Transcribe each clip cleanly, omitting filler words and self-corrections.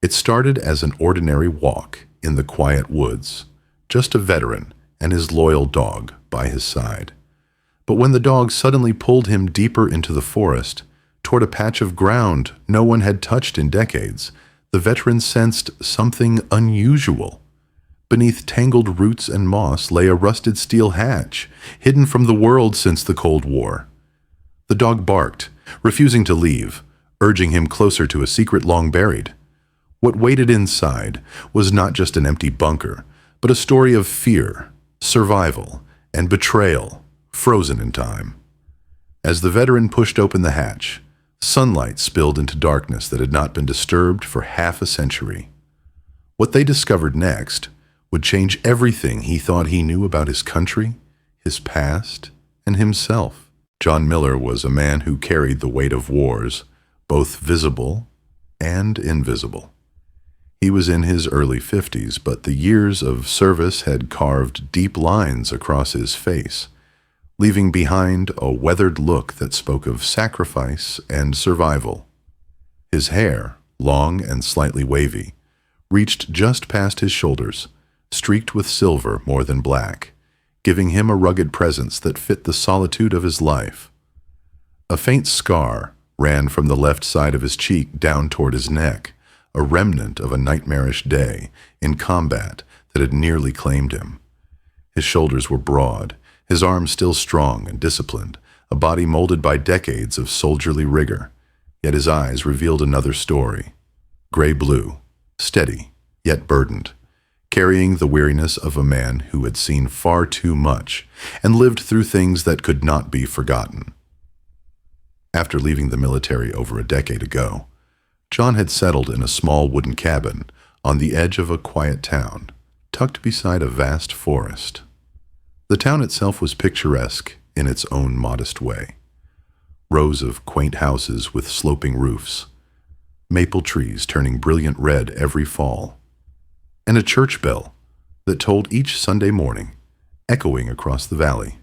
It started as an ordinary walk in the quiet woods, just a veteran and his loyal dog by his side. But when the dog suddenly pulled him deeper into the forest, toward a patch of ground no one had touched in decades, the veteran sensed something unusual. Beneath tangled roots and moss lay a rusted steel hatch, hidden from the world since the Cold War. The dog barked, refusing to leave, urging him closer to a secret long buried. What waited inside was not just an empty bunker, but a story of fear, survival, and betrayal, frozen in time. As the veteran pushed open the hatch, sunlight spilled into darkness that had not been disturbed for half a century. What they discovered next would change everything he thought he knew about his country, his past, and himself. John Miller was a man who carried the weight of wars, both visible and invisible. He was in his early 50s, but the years of service had carved deep lines across his face, leaving behind a weathered look that spoke of sacrifice and survival. His hair, long and slightly wavy, reached just past his shoulders, streaked with silver more than black, giving him a rugged presence that fit the solitude of his life. A faint scar ran from the left side of his cheek down toward his neck, a remnant of a nightmarish day in combat that had nearly claimed him. His shoulders were broad, his arms still strong and disciplined, a body molded by decades of soldierly rigor, yet his eyes revealed another story. Gray-blue, steady, yet burdened, carrying the weariness of a man who had seen far too much and lived through things that could not be forgotten. After leaving the military over a decade ago, John had settled in a small wooden cabin on the edge of a quiet town, tucked beside a vast forest. The town itself was picturesque in its own modest way. Rows of quaint houses with sloping roofs, maple trees turning brilliant red every fall, and a church bell that tolled each Sunday morning, echoing across the valley.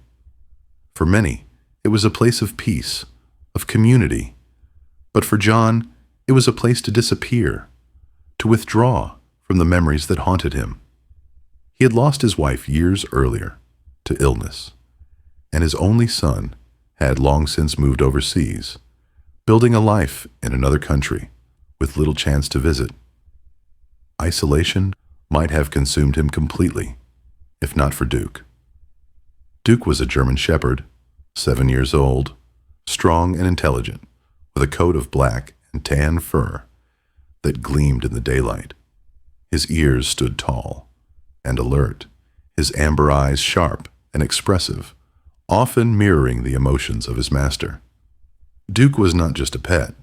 For many, it was a place of peace, of community, but for John, it was a place to disappear, to withdraw from the memories that haunted him. He had lost his wife years earlier to illness, and his only son had long since moved overseas, building a life in another country with little chance to visit. Isolation might have consumed him completely, if not for Duke. Duke was a German shepherd, 7 years old, strong and intelligent, with a coat of black and tan fur that gleamed in the daylight. His ears stood tall and alert, his amber eyes sharp and expressive, often mirroring the emotions of his master. Duke was not just a pet,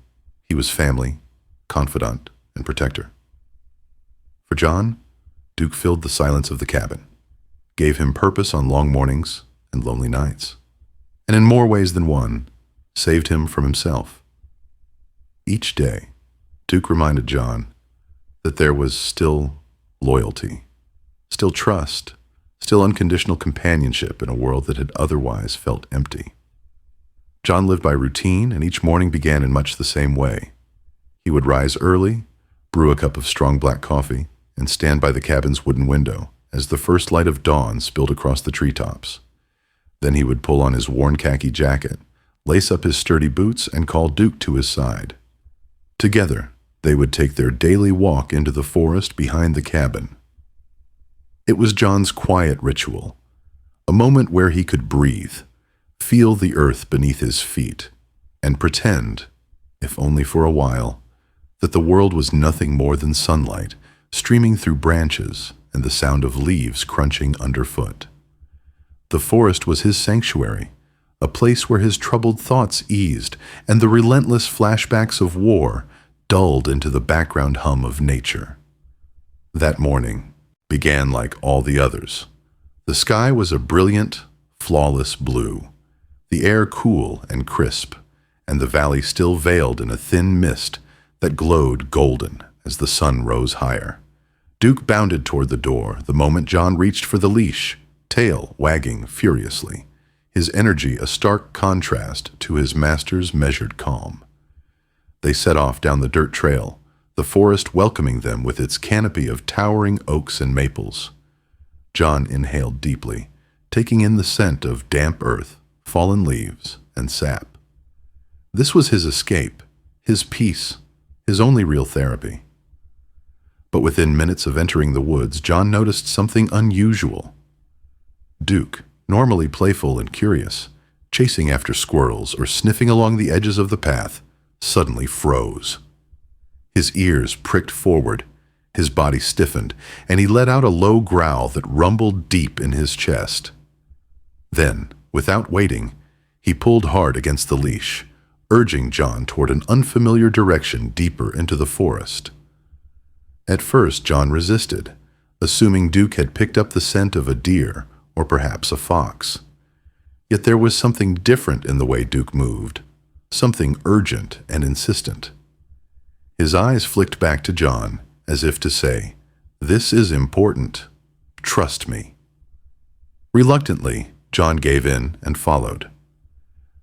he was family, confidant, and protector. For John, Duke filled the silence of the cabin, gave him purpose on long mornings and lonely nights, and in more ways than one, saved him from himself. Each day, Duke reminded John that there was still loyalty, still trust, still unconditional companionship in a world that had otherwise felt empty. John lived by routine, and each morning began in much the same way. He would rise early, brew a cup of strong black coffee, and stand by the cabin's wooden window as the first light of dawn spilled across the treetops. Then he would pull on his worn khaki jacket, lace up his sturdy boots, and call Duke to his side. Together, they would take their daily walk into the forest behind the cabin. It was John's quiet ritual, a moment where he could breathe, feel the earth beneath his feet, and pretend, if only for a while, that the world was nothing more than sunlight streaming through branches and the sound of leaves crunching underfoot. The forest was his sanctuary, a place where his troubled thoughts eased and the relentless flashbacks of war dulled into the background hum of nature. That morning began like all the others. The sky was a brilliant, flawless blue, the air cool and crisp, and the valley still veiled in a thin mist that glowed golden as the sun rose higher. Duke bounded toward the door the moment John reached for the leash, tail wagging furiously, his energy a stark contrast to his master's measured calm. They set off down the dirt trail, the forest welcoming them with its canopy of towering oaks and maples. John inhaled deeply, taking in the scent of damp earth, fallen leaves, and sap. This was his escape, his peace, his only real therapy. But within minutes of entering the woods, John noticed something unusual. Duke, normally playful and curious, chasing after squirrels or sniffing along the edges of the path, suddenly froze. His ears pricked forward, his body stiffened, and he let out a low growl that rumbled deep in his chest. Then, without waiting, he pulled hard against the leash, urging John toward an unfamiliar direction deeper into the forest. At first, John resisted, assuming Duke had picked up the scent of a deer or perhaps a fox. Yet there was something different in the way Duke moved, something urgent and insistent. His eyes flicked back to John, as if to say, "This is important. Trust me." Reluctantly, John gave in and followed.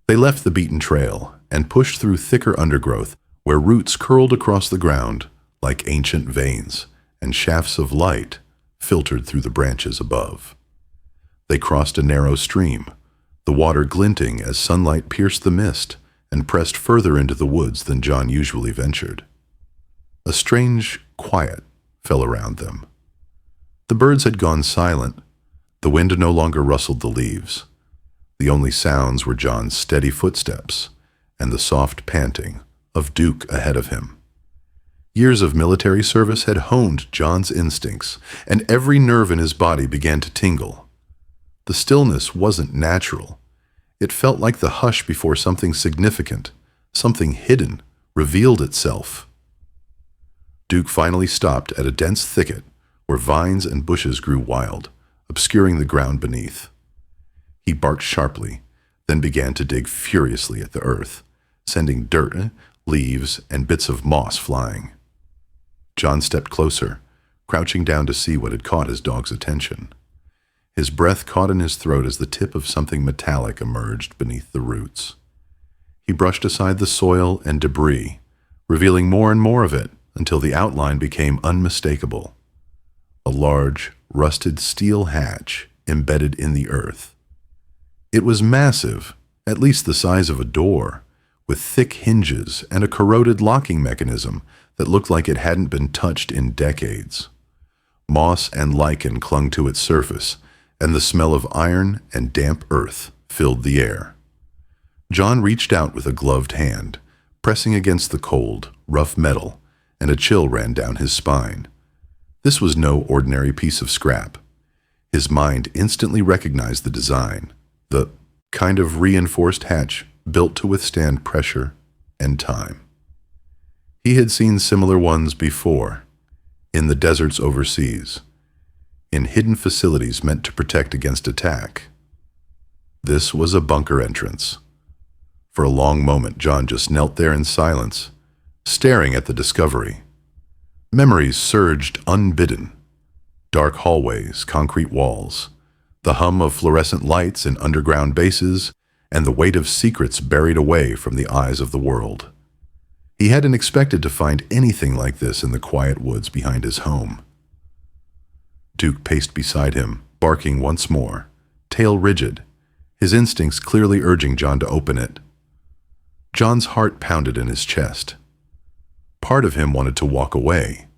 They left the beaten trail and pushed through thicker undergrowth where roots curled across the ground like ancient veins, and shafts of light filtered through the branches above. They crossed a narrow stream, the water glinting as sunlight pierced the mist and pressed further into the woods than John usually ventured. A strange quiet fell around them. The birds had gone silent. The wind no longer rustled the leaves. The only sounds were John's steady footsteps and the soft panting of Duke ahead of him. Years of military service had honed John's instincts, and every nerve in his body began to tingle. The stillness wasn't natural. It felt like the hush before something significant, something hidden, revealed itself. Duke finally stopped at a dense thicket where vines and bushes grew wild, obscuring the ground beneath. He barked sharply, then began to dig furiously at the earth, sending dirt, leaves, and bits of moss flying. John stepped closer, crouching down to see what had caught his dog's attention. His breath caught in his throat as the tip of something metallic emerged beneath the roots. He brushed aside the soil and debris, revealing more and more of it until the outline became unmistakable. A large, rusted steel hatch embedded in the earth. It was massive, at least the size of a door, with thick hinges and a corroded locking mechanism that looked like it hadn't been touched in decades. Moss and lichen clung to its surface, and the smell of iron and damp earth filled the air. John reached out with a gloved hand, pressing against the cold, rough metal, and a chill ran down his spine. This was no ordinary piece of scrap. His mind instantly recognized the design, the kind of reinforced hatch built to withstand pressure and time. He had seen similar ones before, in the deserts overseas, in hidden facilities meant to protect against attack. This was a bunker entrance. For a long moment, John just knelt there in silence, staring at the discovery. Memories surged unbidden. Dark hallways, concrete walls, the hum of fluorescent lights in underground bases, and the weight of secrets buried away from the eyes of the world. He hadn't expected to find anything like this in the quiet woods behind his home. Duke paced beside him, barking once more, tail rigid, his instincts clearly urging John to open it. John's heart pounded in his chest. Part of him wanted to walk away,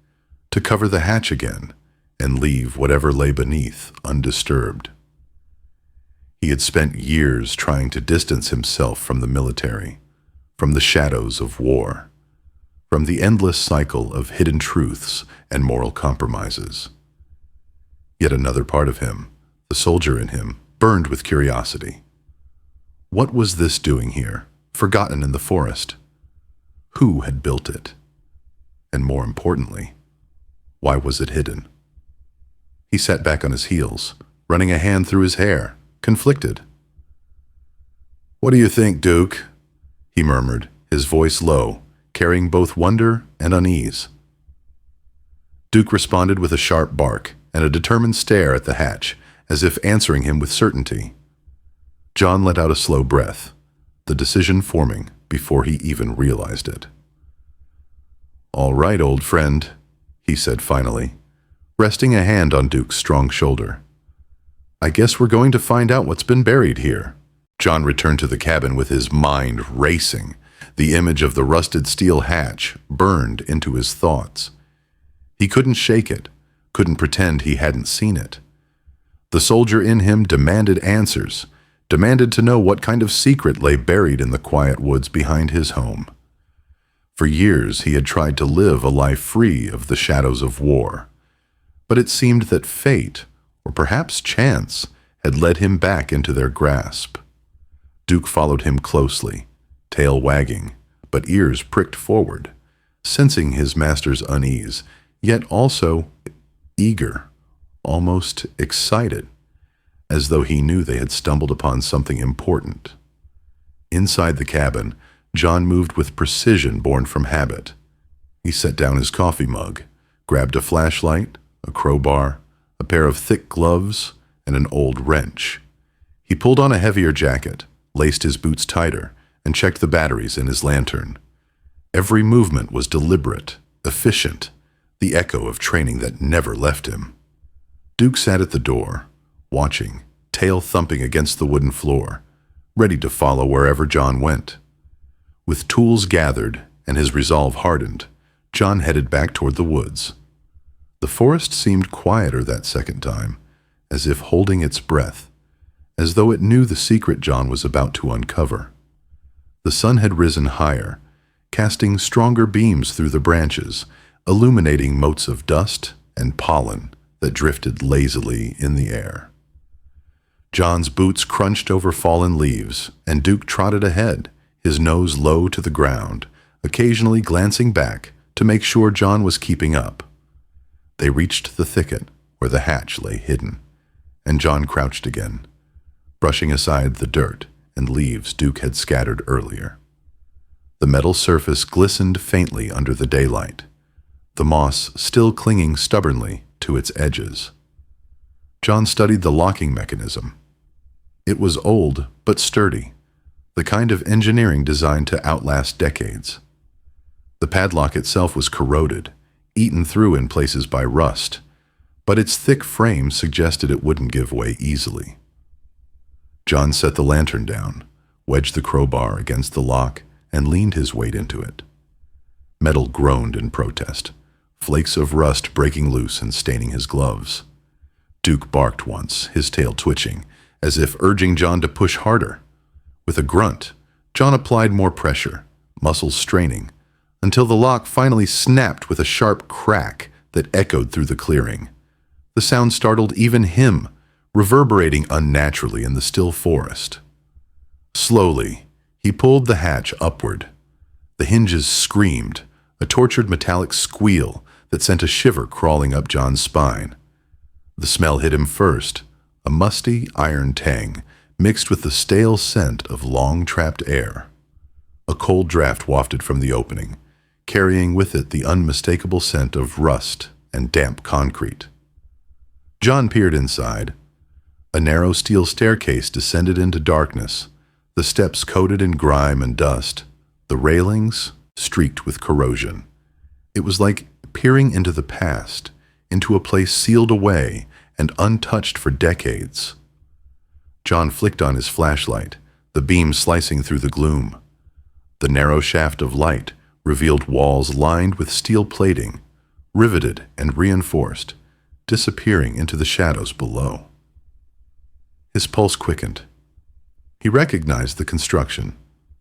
to cover the hatch again, and leave whatever lay beneath undisturbed. He had spent years trying to distance himself from the military, from the shadows of war, from the endless cycle of hidden truths and moral compromises. Yet another part of him, the soldier in him, burned with curiosity. What was this doing here, forgotten in the forest? Who had built it? And more importantly, why was it hidden? He sat back on his heels, running a hand through his hair, conflicted. "What do you think, Duke?" he murmured, his voice low, carrying both wonder and unease. Duke responded with a sharp bark and a determined stare at the hatch, as if answering him with certainty. John let out a slow breath, the decision forming before he even realized it. "All right, old friend," he said finally, resting a hand on Duke's strong shoulder. "I guess we're going to find out what's been buried here." John returned to the cabin with his mind racing. The image of the rusted steel hatch burned into his thoughts. He couldn't shake it, couldn't pretend he hadn't seen it. The soldier in him demanded answers, demanded to know what kind of secret lay buried in the quiet woods behind his home. For years he had tried to live a life free of the shadows of war, but it seemed that fate, or perhaps chance, had led him back into their grasp. Duke followed him closely, tail wagging, but ears pricked forward, sensing his master's unease, yet also eager, almost excited, as though he knew they had stumbled upon something important. Inside the cabin, John moved with precision born from habit. He set down his coffee mug, grabbed a flashlight, a crowbar, a pair of thick gloves, and an old wrench. He pulled on a heavier jacket, laced his boots tighter, and checked the batteries in his lantern. Every movement was deliberate, efficient, the echo of training that never left him. Duke sat at the door, watching, tail thumping against the wooden floor, ready to follow wherever John went. With tools gathered and his resolve hardened, John headed back toward the woods. The forest seemed quieter that second time, as if holding its breath, as though it knew the secret John was about to uncover. The sun had risen higher, casting stronger beams through the branches, illuminating motes of dust and pollen that drifted lazily in the air. John's boots crunched over fallen leaves, and Duke trotted ahead, his nose low to the ground, occasionally glancing back to make sure John was keeping up. They reached the thicket where the hatch lay hidden, and John crouched again, brushing aside the dirt and leaves Duke had scattered earlier. The metal surface glistened faintly under the daylight, the moss still clinging stubbornly to its edges. John studied the locking mechanism. It was old but sturdy, the kind of engineering designed to outlast decades. The padlock itself was corroded, eaten through in places by rust, but its thick frame suggested it wouldn't give way easily. John set the lantern down, wedged the crowbar against the lock, and leaned his weight into it. Metal groaned in protest, flakes of rust breaking loose and staining his gloves. Duke barked once, his tail twitching, as if urging John to push harder. With a grunt, John applied more pressure, muscles straining, until the lock finally snapped with a sharp crack that echoed through the clearing. The sound startled even him, reverberating unnaturally in the still forest. Slowly, he pulled the hatch upward. The hinges screamed, a tortured metallic squeal that sent a shiver crawling up John's spine. The smell hit him first, a musty iron tang, mixed with the stale scent of long-trapped air. A cold draft wafted from the opening, carrying with it the unmistakable scent of rust and damp concrete. John peered inside. A narrow steel staircase descended into darkness, the steps coated in grime and dust, the railings streaked with corrosion. It was like peering into the past, into a place sealed away and untouched for decades. John flicked on his flashlight, the beam slicing through the gloom. The narrow shaft of light revealed walls lined with steel plating, riveted and reinforced, disappearing into the shadows below. His pulse quickened. He recognized the construction,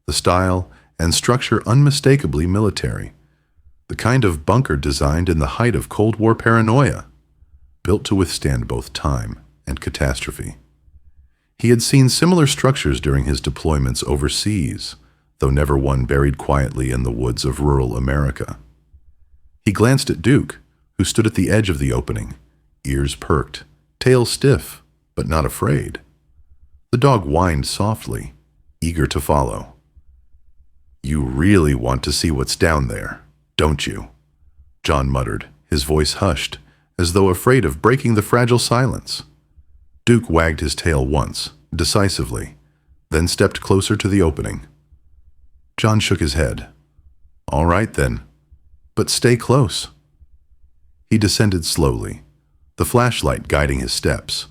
the style and structure unmistakably military, the kind of bunker designed in the height of Cold War paranoia, built to withstand both time and catastrophe. He had seen similar structures during his deployments overseas, though never one buried quietly in the woods of rural America. He glanced at Duke, who stood at the edge of the opening, ears perked, tail stiff, but not afraid. The dog whined softly, eager to follow. "You really want to see what's down there, don't you?" John muttered, his voice hushed, as though afraid of breaking the fragile silence. Duke wagged his tail once, decisively, then stepped closer to the opening. John shook his head. "All right, then. but stay close." He descended slowly, the flashlight guiding his steps,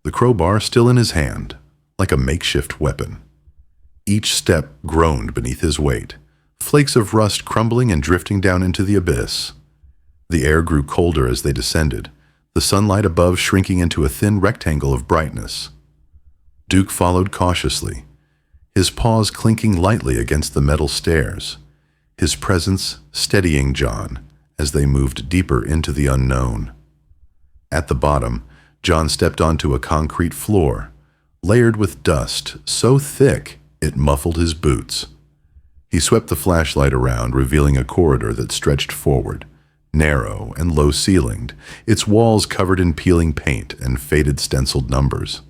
the crowbar still in his hand, like a makeshift weapon. Each step groaned beneath his weight, flakes of rust crumbling and drifting down into the abyss. The air grew colder as they descended, the sunlight above shrinking into a thin rectangle of brightness. Duke followed cautiously, his paws clinking lightly against the metal stairs, his presence steadying John as they moved deeper into the unknown. At the bottom, John stepped onto a concrete floor, layered with dust so thick it muffled his boots. He swept the flashlight around, revealing a corridor that stretched forward, narrow and low-ceilinged, its walls covered in peeling paint and faded stenciled numbers.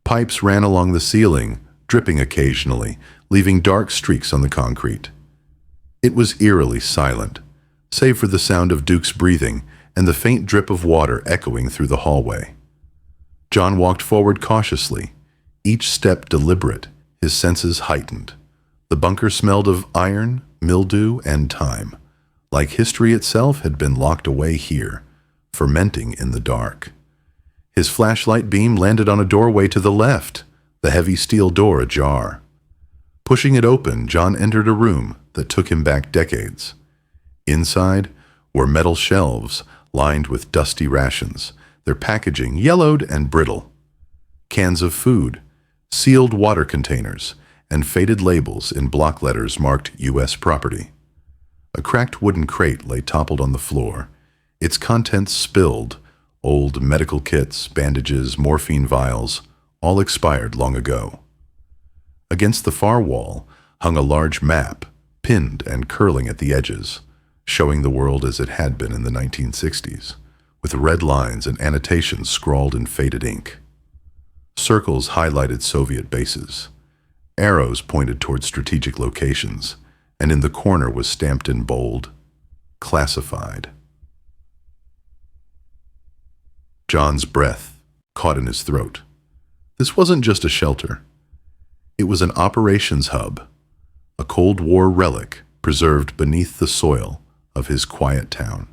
Pipes ran along the ceiling, dripping occasionally, leaving dark streaks on the concrete. It was eerily silent, save for the sound of Duke's breathing and the faint drip of water echoing through the hallway. John walked forward cautiously, each step deliberate, his senses heightened. The bunker smelled of iron, mildew, and time, like history itself had been locked away here, fermenting in the dark. His flashlight beam landed on a doorway to the left, the heavy steel door ajar. Pushing it open, John entered a room that took him back decades. Inside were metal shelves lined with dusty rations, their packaging yellowed and brittle. Cans of food, sealed water containers, and faded labels in block letters marked U.S. property. A cracked wooden crate lay toppled on the floor, its contents spilled, old medical kits, bandages, morphine vials, all expired long ago. Against the far wall hung a large map, pinned and curling at the edges, showing the world as it had been in the 1960s, with red lines and annotations scrawled in faded ink. Circles highlighted Soviet bases. Arrows pointed toward strategic locations, and in the corner was stamped in bold, "Classified." John's breath caught in his throat. This wasn't just a shelter. It was an operations hub, a Cold War relic preserved beneath the soil of his quiet town.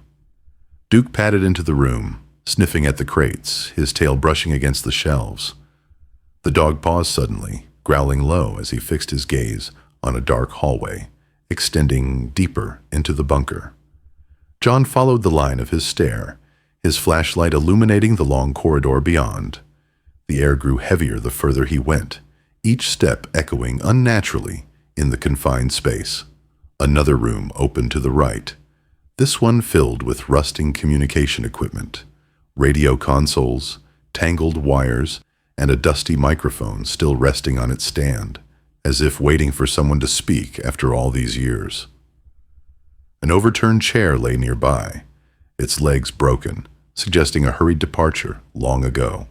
Duke padded into the room, sniffing at the crates, his tail brushing against the shelves. The dog paused suddenly, growling low as he fixed his gaze on a dark hallway, extending deeper into the bunker. John followed the line of his stare, his flashlight illuminating the long corridor beyond. The air grew heavier the further he went, each step echoing unnaturally in the confined space. Another room opened to the right, this one filled with rusting communication equipment, radio consoles, tangled wires, and a dusty microphone still resting on its stand, as if waiting for someone to speak after all these years. An overturned chair lay nearby, its legs broken, suggesting a hurried departure long ago.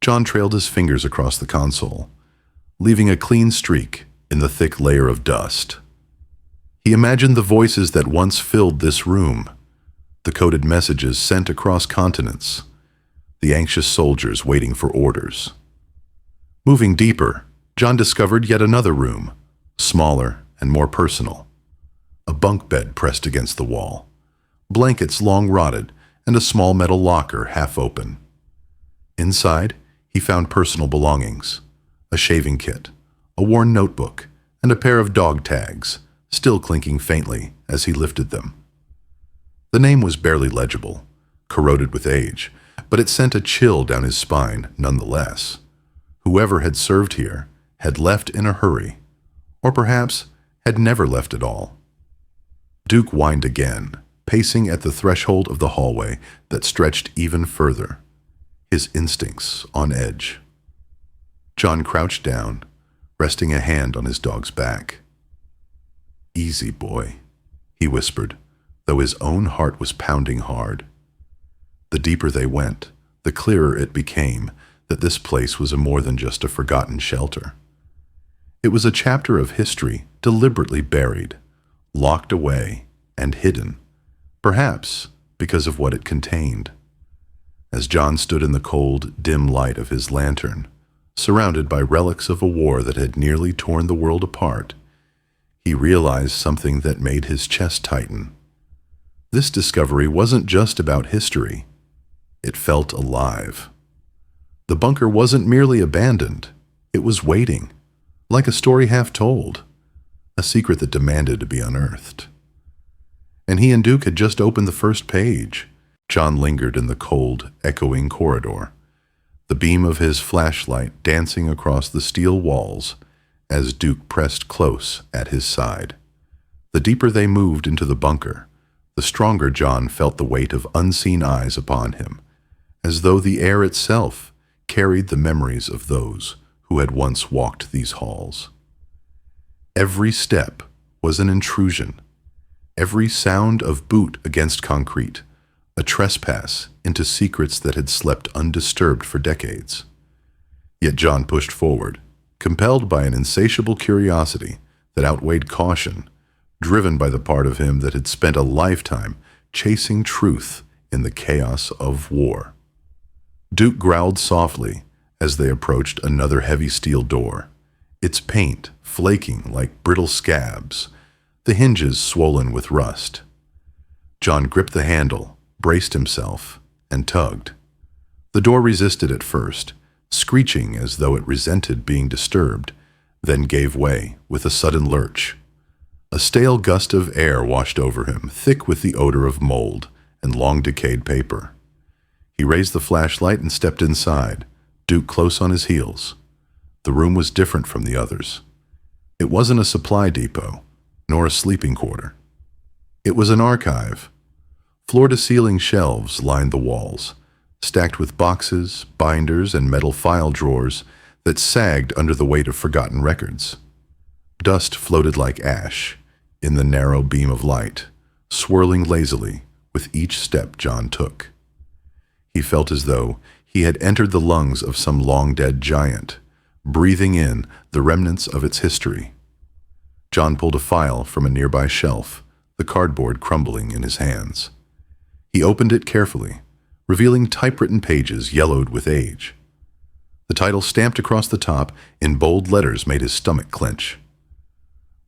John trailed his fingers across the console, leaving a clean streak in the thick layer of dust. He imagined the voices that once filled this room, the coded messages sent across continents, the anxious soldiers waiting for orders. Moving deeper, John discovered yet another room, smaller and more personal. A bunk bed pressed against the wall, blankets long rotted, and a small metal locker half open. Inside, he found personal belongings, a shaving kit, a worn notebook, and a pair of dog tags, still clinking faintly as he lifted them. The name was barely legible, corroded with age, but it sent a chill down his spine nonetheless. Whoever had served here had left in a hurry, or perhaps had never left at all. Duke whined again, pacing at the threshold of the hallway that stretched even further, his instincts on edge. John crouched down, resting a hand on his dog's back. "Easy, boy," he whispered, though his own heart was pounding hard. The deeper they went, the clearer it became that this place was more than just a forgotten shelter. It was a chapter of history deliberately buried, locked away, and hidden, perhaps because of what it contained. As John stood in the cold, dim light of his lantern, surrounded by relics of a war that had nearly torn the world apart, He realized something that made his chest tighten. This discovery wasn't just about history. It felt alive. The bunker wasn't merely abandoned. It was waiting, like a story half told, a secret that demanded to be unearthed. And he and Duke had just opened the first page. John lingered in the cold, echoing corridor, the beam of his flashlight dancing across the steel walls as Duke pressed close at his side. The deeper they moved into the bunker, the stronger John felt the weight of unseen eyes upon him, as though the air itself carried the memories of those who had once walked these halls. Every step was an intrusion, every sound of boot against concrete, a trespass into secrets that had slept undisturbed for decades. Yet John pushed forward, compelled by an insatiable curiosity that outweighed caution, driven by the part of him that had spent a lifetime chasing truth in the chaos of war. Duke growled softly as they approached another heavy steel door, its paint flaking like brittle scabs, the hinges swollen with rust. John gripped the handle, braced himself, and tugged. The door resisted at first, screeching as though it resented being disturbed, then gave way with a sudden lurch. A stale gust of air washed over him, thick with the odor of mold and long-decayed paper. He raised the flashlight and stepped inside, Duke close on his heels. The room was different from the others. It wasn't a supply depot, nor a sleeping quarter. It was an archive. Floor-to-ceiling shelves lined the walls, stacked with boxes, binders, and metal file drawers that sagged under the weight of forgotten records. Dust floated like ash in the narrow beam of light, swirling lazily with each step John took. He felt as though he had entered the lungs of some long-dead giant, breathing in the remnants of its history. John pulled a file from a nearby shelf, the cardboard crumbling in his hands. He opened it carefully, revealing typewritten pages yellowed with age. The title stamped across the top in bold letters made his stomach clench.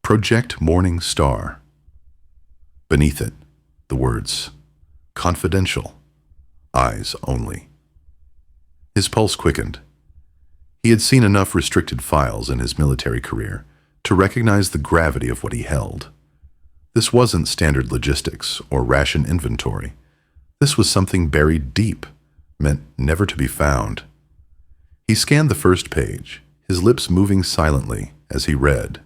Project Morning Star. Beneath it, the words, Confidential, Eyes Only. His pulse quickened. He had seen enough restricted files in his military career to recognize the gravity of what he held. This wasn't standard logistics or ration inventory. This was something buried deep, meant never to be found. He scanned the first page, his lips moving silently as he read.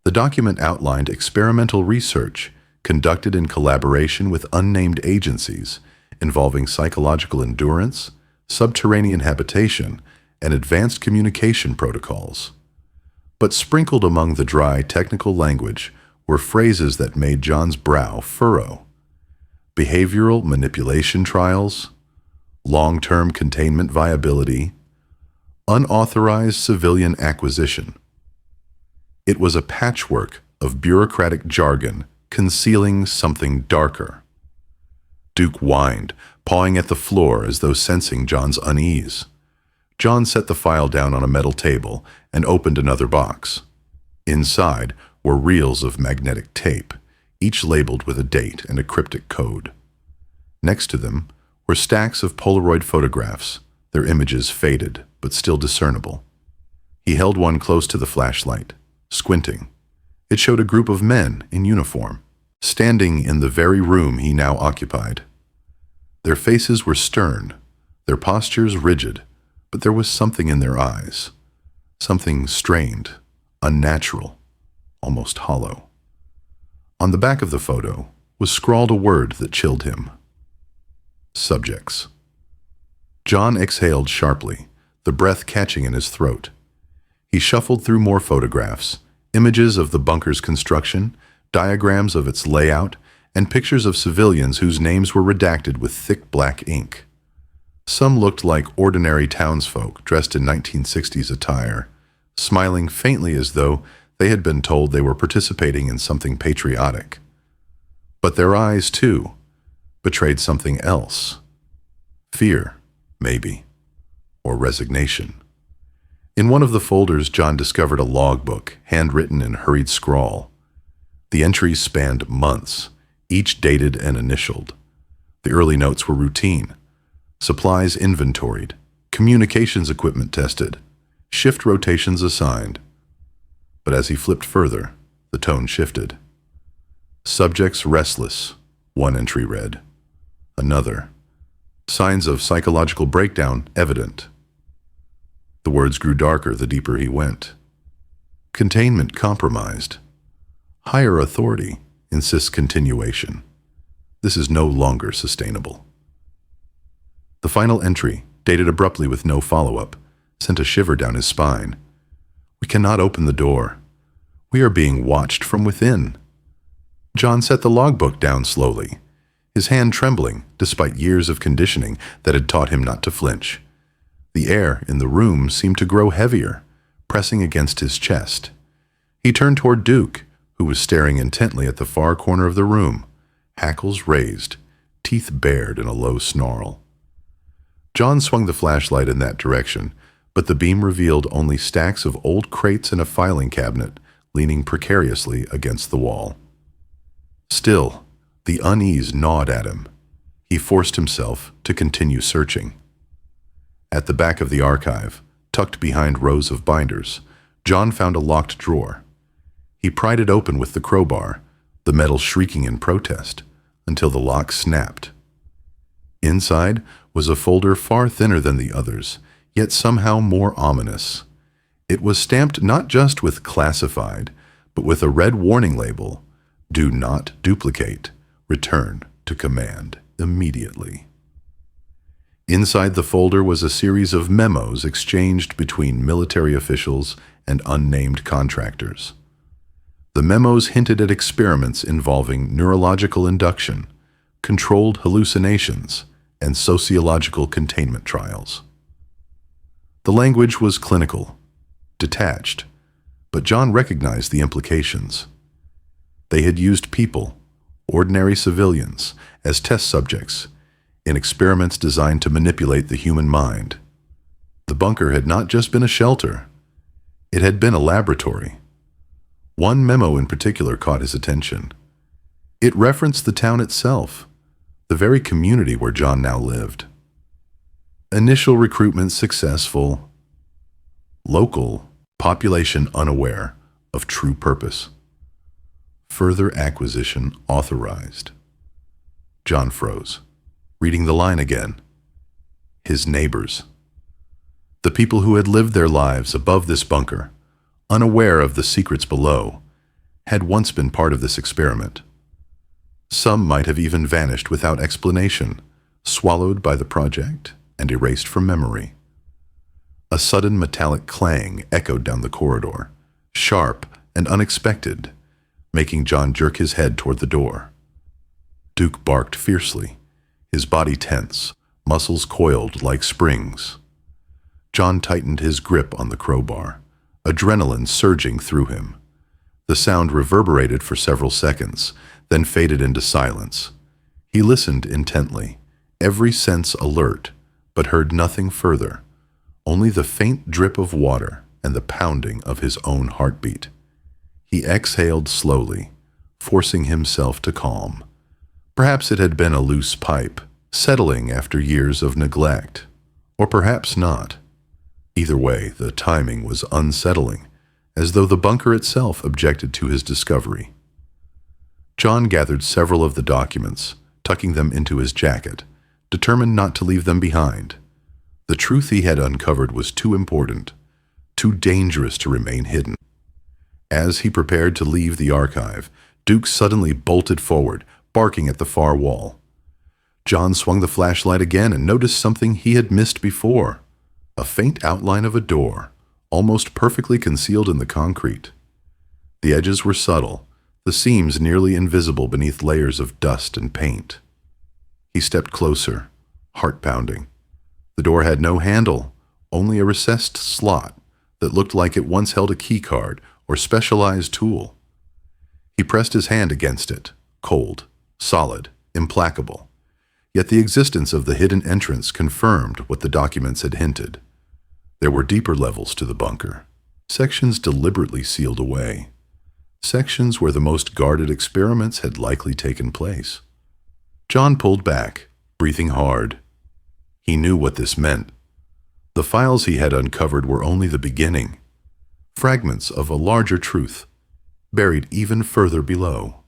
The document outlined experimental research conducted in collaboration with unnamed agencies involving psychological endurance, subterranean habitation, and advanced communication protocols. But sprinkled among the dry technical language were phrases that made John's brow furrow. Behavioral manipulation trials, long-term containment viability, unauthorized civilian acquisition. It was a patchwork of bureaucratic jargon concealing something darker. Duke whined, pawing at the floor as though sensing John's unease. John set the file down on a metal table and opened another box. Inside were reels of magnetic tape, each labeled with a date and a cryptic code. Next to them were stacks of Polaroid photographs, their images faded but still discernible. He held one close to the flashlight, squinting. It showed a group of men in uniform, standing in the very room he now occupied. Their faces were stern, their postures rigid, but there was something in their eyes, something strained, unnatural, almost hollow. On the back of the photo was scrawled a word that chilled him. Subjects. John exhaled sharply, the breath catching in his throat. He shuffled through more photographs, images of the bunker's construction, diagrams of its layout, and pictures of civilians whose names were redacted with thick black ink. Some looked like ordinary townsfolk dressed in 1960s attire, smiling faintly as though they had been told they were participating in something patriotic. But their eyes, too, betrayed something else. Fear, maybe, or resignation. In one of the folders, John discovered a logbook, handwritten in hurried scrawl. The entries spanned months, each dated and initialed. The early notes were routine. Supplies inventoried, communications equipment tested, shift rotations assigned. But as he flipped further, the tone shifted. Subjects restless, one entry read. Another. Signs of psychological breakdown evident. The words grew darker the deeper he went. Containment compromised. Higher authority insists continuation. This is no longer sustainable. The final entry, dated abruptly with no follow-up, sent a shiver down his spine. We cannot open the door. We are being watched from within. John set the logbook down slowly, his hand trembling despite years of conditioning that had taught him not to flinch. The air in the room seemed to grow heavier, pressing against his chest. He turned toward Duke, who was staring intently at the far corner of the room, hackles raised, teeth bared in a low snarl. John swung the flashlight in that direction, but the beam revealed only stacks of old crates and a filing cabinet leaning precariously against the wall. Still, the unease gnawed at him. He forced himself to continue searching. At the back of the archive, tucked behind rows of binders, John found a locked drawer. He pried it open with the crowbar, the metal shrieking in protest, until the lock snapped. Inside was a folder far thinner than the others, yet somehow more ominous. It was stamped not just with classified, but with a red warning label, "Do not duplicate. Return to command immediately." Inside the folder was a series of memos exchanged between military officials and unnamed contractors. The memos hinted at experiments involving neurological induction, controlled hallucinations, and sociological containment trials. The language was clinical, detached, but John recognized the implications. They had used people, ordinary civilians, as test subjects in experiments designed to manipulate the human mind. The bunker had not just been a shelter. It had been a laboratory. One memo in particular caught his attention. It referenced the town itself, the very community where John now lived. Initial recruitment successful. Local, population unaware of true purpose. Further acquisition authorized. John froze, reading the line again. His neighbors. The people who had lived their lives above this bunker, unaware of the secrets below, had once been part of this experiment. Some might have even vanished without explanation, swallowed by the project and erased from memory. A sudden metallic clang echoed down the corridor, sharp and unexpected, making John jerk his head toward the door. Duke barked fiercely, his body tense, muscles coiled like springs. John tightened his grip on the crowbar, adrenaline surging through him. The sound reverberated for several seconds, then faded into silence. He listened intently, every sense alert, but heard nothing further, only the faint drip of water and the pounding of his own heartbeat. He exhaled slowly, forcing himself to calm. Perhaps it had been a loose pipe, settling after years of neglect, or perhaps not. Either way, the timing was unsettling, as though the bunker itself objected to his discovery. John gathered several of the documents, tucking them into his jacket, determined not to leave them behind. The truth he had uncovered was too important, too dangerous to remain hidden. As he prepared to leave the archive, Duke suddenly bolted forward, barking at the far wall. John swung the flashlight again and noticed something he had missed before. A faint outline of a door, almost perfectly concealed in the concrete. The edges were subtle, the seams nearly invisible beneath layers of dust and paint. He stepped closer, heart pounding. The door had no handle, only a recessed slot that looked like it once held a key card or specialized tool. He pressed his hand against it, cold, solid, implacable. Yet the existence of the hidden entrance confirmed what the documents had hinted. There were deeper levels to the bunker, sections deliberately sealed away. sections where the most guarded experiments had likely taken place. John pulled back, breathing hard. He knew what this meant. The files he had uncovered were only the beginning, fragments of a larger truth, buried even further below.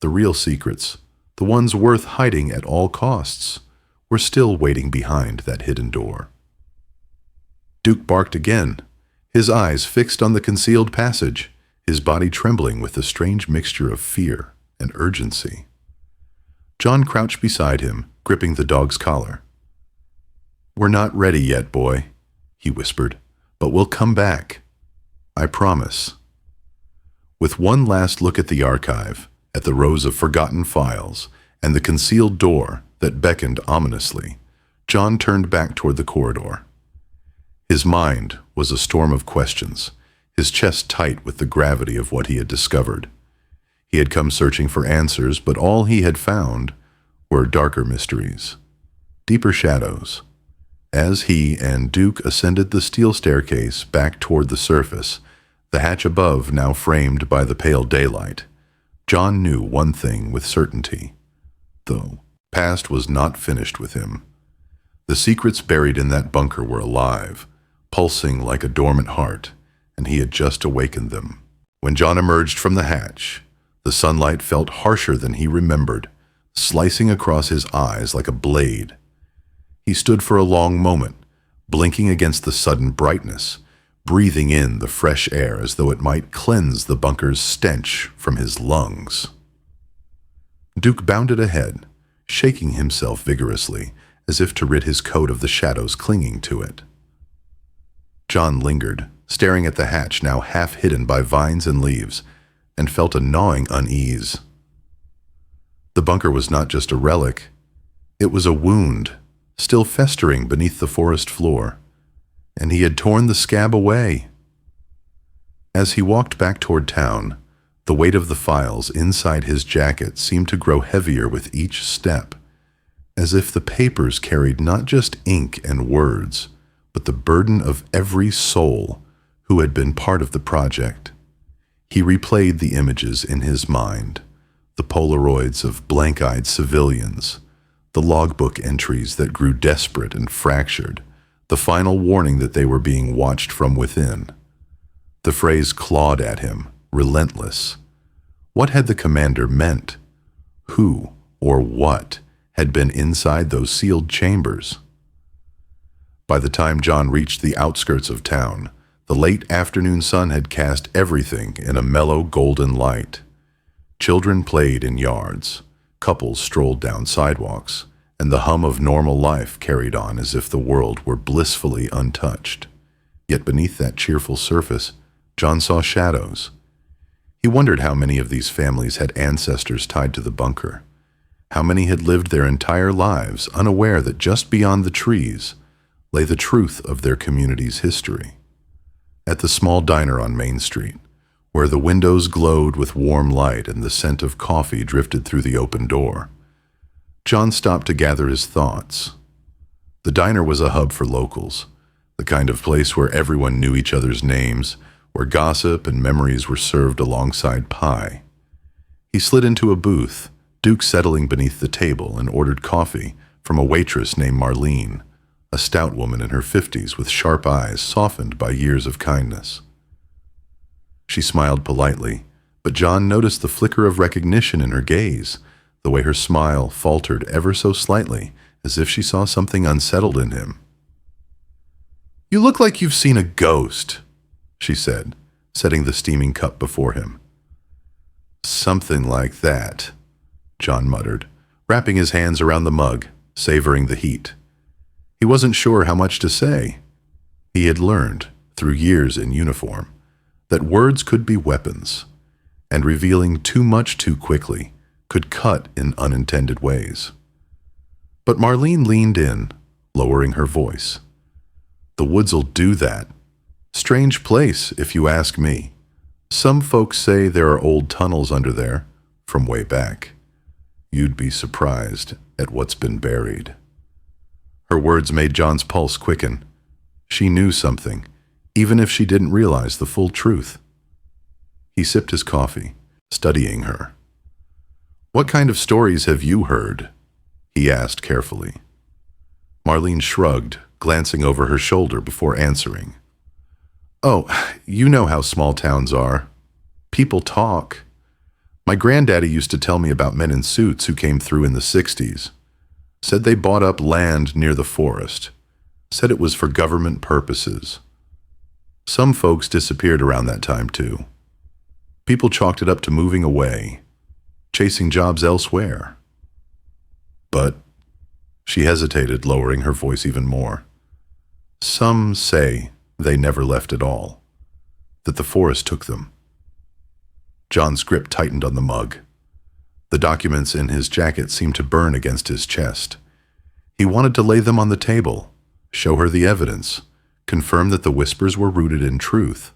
The real secrets, the ones worth hiding at all costs, were still waiting behind that hidden door. Duke barked again, his eyes fixed on the concealed passage, his body trembling with a strange mixture of fear and urgency. John crouched beside him, gripping the dog's collar. "We're not ready yet, boy," he whispered, "but we'll come back. I promise." With one last look at the archive, at the rows of forgotten files, and the concealed door that beckoned ominously, John turned back toward the corridor. His mind was a storm of questions, his chest tight with the gravity of what he had discovered. He had come searching for answers, but all he had found were darker mysteries, deeper shadows. As he and Duke ascended the steel staircase back toward the surface, the hatch above now framed by the pale daylight, John knew one thing with certainty. The past was not finished with him. The secrets buried in that bunker were alive, pulsing like a dormant heart, and he had just awakened them. When John emerged from the hatch, the sunlight felt harsher than he remembered, slicing across his eyes like a blade. He stood for a long moment, blinking against the sudden brightness, breathing in the fresh air as though it might cleanse the bunker's stench from his lungs. Duke bounded ahead, shaking himself vigorously, as if to rid his coat of the shadows clinging to it. John lingered, staring at the hatch now half hidden by vines and leaves, and felt a gnawing unease. The bunker was not just a relic. It was a wound, still festering beneath the forest floor, and he had torn the scab away. As he walked back toward town, the weight of the files inside his jacket seemed to grow heavier with each step, as if the papers carried not just ink and words, but the burden of every soul who had been part of the project. He replayed the images in his mind, the Polaroids of blank-eyed civilians, the logbook entries that grew desperate and fractured, the final warning that they were being watched from within. The phrase clawed at him, relentless. What had the commander meant? Who or what had been inside those sealed chambers? By the time John reached the outskirts of town, the late afternoon sun had cast everything in a mellow golden light. Children played in yards, couples strolled down sidewalks, and the hum of normal life carried on as if the world were blissfully untouched. Yet beneath that cheerful surface, John saw shadows. He wondered how many of these families had ancestors tied to the bunker, how many had lived their entire lives unaware that just beyond the trees lay the truth of their community's history. At the small diner on Main Street, where the windows glowed with warm light and the scent of coffee drifted through the open door, John stopped to gather his thoughts. The diner was a hub for locals, the kind of place where everyone knew each other's names, where gossip and memories were served alongside pie. He slid into a booth, Duke settling beneath the table, and ordered coffee from a waitress named Marlene, a stout woman in her 50s with sharp eyes softened by years of kindness. She smiled politely, but John noticed the flicker of recognition in her gaze, the way her smile faltered ever so slightly, as if she saw something unsettled in him. "You look like you've seen a ghost," she said, setting the steaming cup before him. "Something like that," John muttered, wrapping his hands around the mug, savoring the heat. He wasn't sure how much to say. He had learned, through years in uniform, that words could be weapons, and revealing too much too quickly could cut in unintended ways. But Marlene leaned in, lowering her voice. "The woods'll do that. Strange place, if you ask me. Some folks say there are old tunnels under there, from way back. You'd be surprised at what's been buried." Her words made John's pulse quicken. She knew something, even if she didn't realize the full truth. He sipped his coffee, studying her. "What kind of stories have you heard?" he asked carefully. Marlene shrugged, glancing over her shoulder before answering. "Oh, you know how small towns are. People talk. My granddaddy used to tell me about men in suits who came through in the 60s. Said they bought up land near the forest. Said it was for government purposes. Some folks disappeared around that time too. People chalked it up to moving away, chasing jobs elsewhere. But," she hesitated, lowering her voice even more, "some say they never left at all, that the forest took them." John's grip tightened on the mug. The documents in his jacket seemed to burn against his chest. He wanted to lay them on the table, show her the evidence, confirm that the whispers were rooted in truth.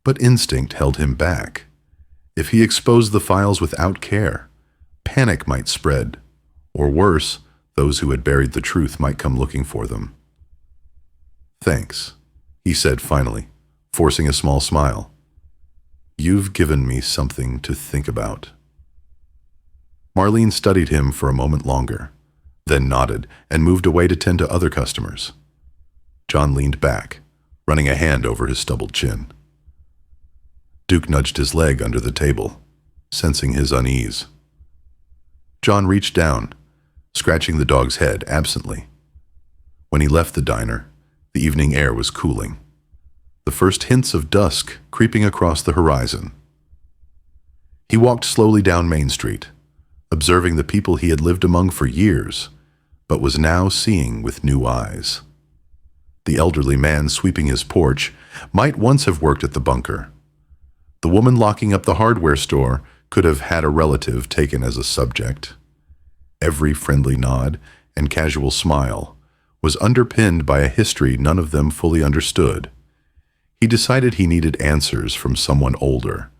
But instinct held him back. If he exposed the files without care, panic might spread, or worse, those who had buried the truth might come looking for them. "Thanks," he said finally, forcing a small smile. "You've given me something to think about." Marlene studied him for a moment longer, then nodded and moved away to tend to other customers. John leaned back, running a hand over his stubbled chin. Duke nudged his leg under the table, sensing his unease. John reached down, scratching the dog's head absently. When he left the diner, the evening air was cooling, the first hints of dusk creeping across the horizon. He walked slowly down Main Street, observing the people he had lived among for years, but was now seeing with new eyes. The elderly man sweeping his porch might once have worked at the bunker. The woman locking up the hardware store could have had a relative taken as a subject. Every friendly nod and casual smile was underpinned by a history none of them fully understood. He decided he needed answers from someone older,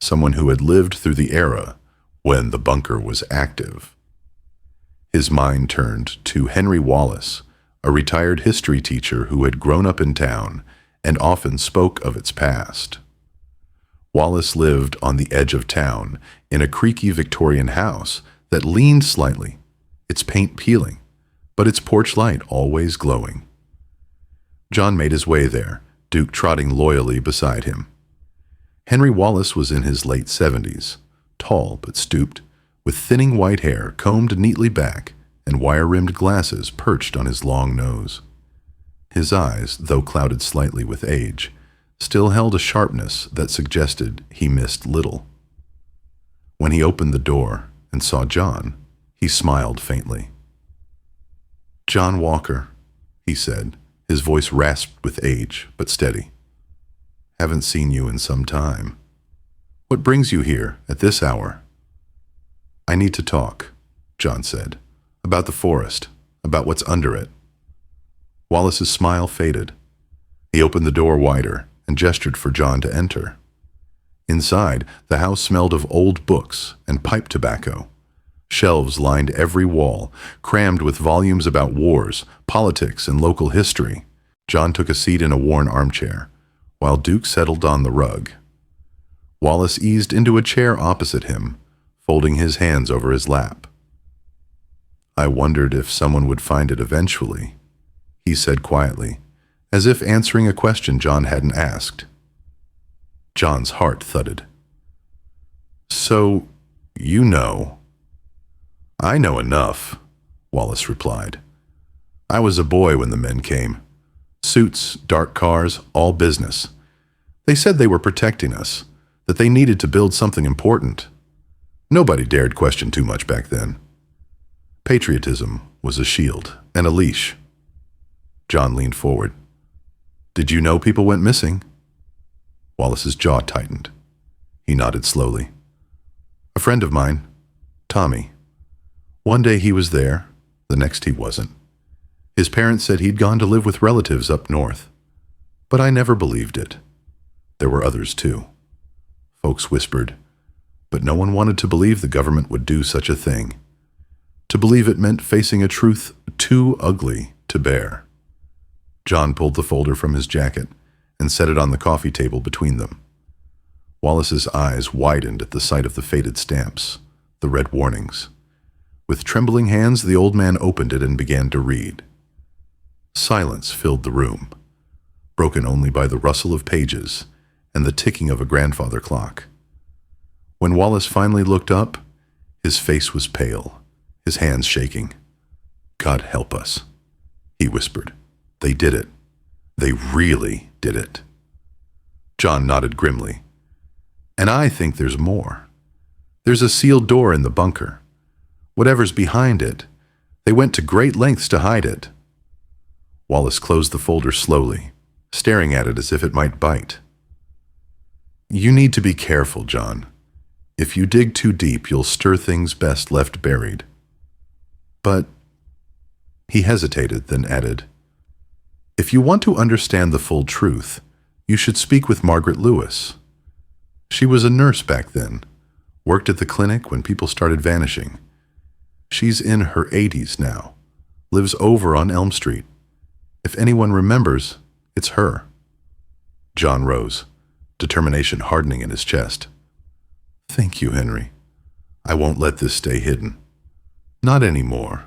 someone who had lived through the era when the bunker was active. His mind turned to Henry Wallace, a retired history teacher who had grown up in town and often spoke of its past. Wallace lived on the edge of town in a creaky Victorian house that leaned slightly, its paint peeling, but its porch light always glowing. John made his way there, Duke trotting loyally beside him. Henry Wallace was in his late 70s, tall but stooped, with thinning white hair combed neatly back and wire-rimmed glasses perched on his long nose. His eyes, though clouded slightly with age, still held a sharpness that suggested he missed little. When he opened the door and saw John, he smiled faintly. "John Walker," he said, his voice rasped with age, but steady. "Haven't seen you in some time. What brings you here at this hour?" "I need to talk," John said, "about the forest, about what's under it." Wallace's smile faded. He opened the door wider and gestured for John to enter. Inside, the house smelled of old books and pipe tobacco. Shelves lined every wall, crammed with volumes about wars, politics, and local history. John took a seat in a worn armchair, while Duke settled on the rug. Wallace eased into a chair opposite him, folding his hands over his lap. "I wondered if someone would find it eventually," he said quietly, as if answering a question John hadn't asked. John's heart thudded. "So, you know." "I know enough," Wallace replied. "I was a boy when the men came. Suits, dark cars, all business. They said they were protecting us, that they needed to build something important. Nobody dared question too much back then. Patriotism was a shield and a leash." John leaned forward. "Did you know people went missing?" Wallace's jaw tightened. He nodded slowly. "A friend of mine, Tommy. One day he was there, the next he wasn't. His parents said he'd gone to live with relatives up north. But I never believed it. There were others too. Folks whispered, but no one wanted to believe the government would do such a thing. To believe it meant facing a truth too ugly to bear." John pulled the folder from his jacket and set it on the coffee table between them. Wallace's eyes widened at the sight of the faded stamps, the red warnings. With trembling hands, the old man opened it and began to read. Silence filled the room, broken only by the rustle of pages and the ticking of a grandfather clock. When Wallace finally looked up, his face was pale, his hands shaking. God help us, he whispered. They did it. They really did it. John nodded grimly. And I think there's more. There's a sealed door in the bunker. Whatever's behind it, they went to great lengths to hide it. Wallace closed the folder slowly, staring at it as if it might bite. You need to be careful, John. If you dig too deep, you'll stir things best left buried. But he hesitated, then added, if you want to understand the full truth, you should speak with Margaret Lewis. She was a nurse back then, worked at the clinic when people started vanishing. She's in her 80s now, lives over on Elm Street. If anyone remembers, it's her. John rose, determination hardening in his chest. Thank you, Henry. I won't let this stay hidden. Not anymore.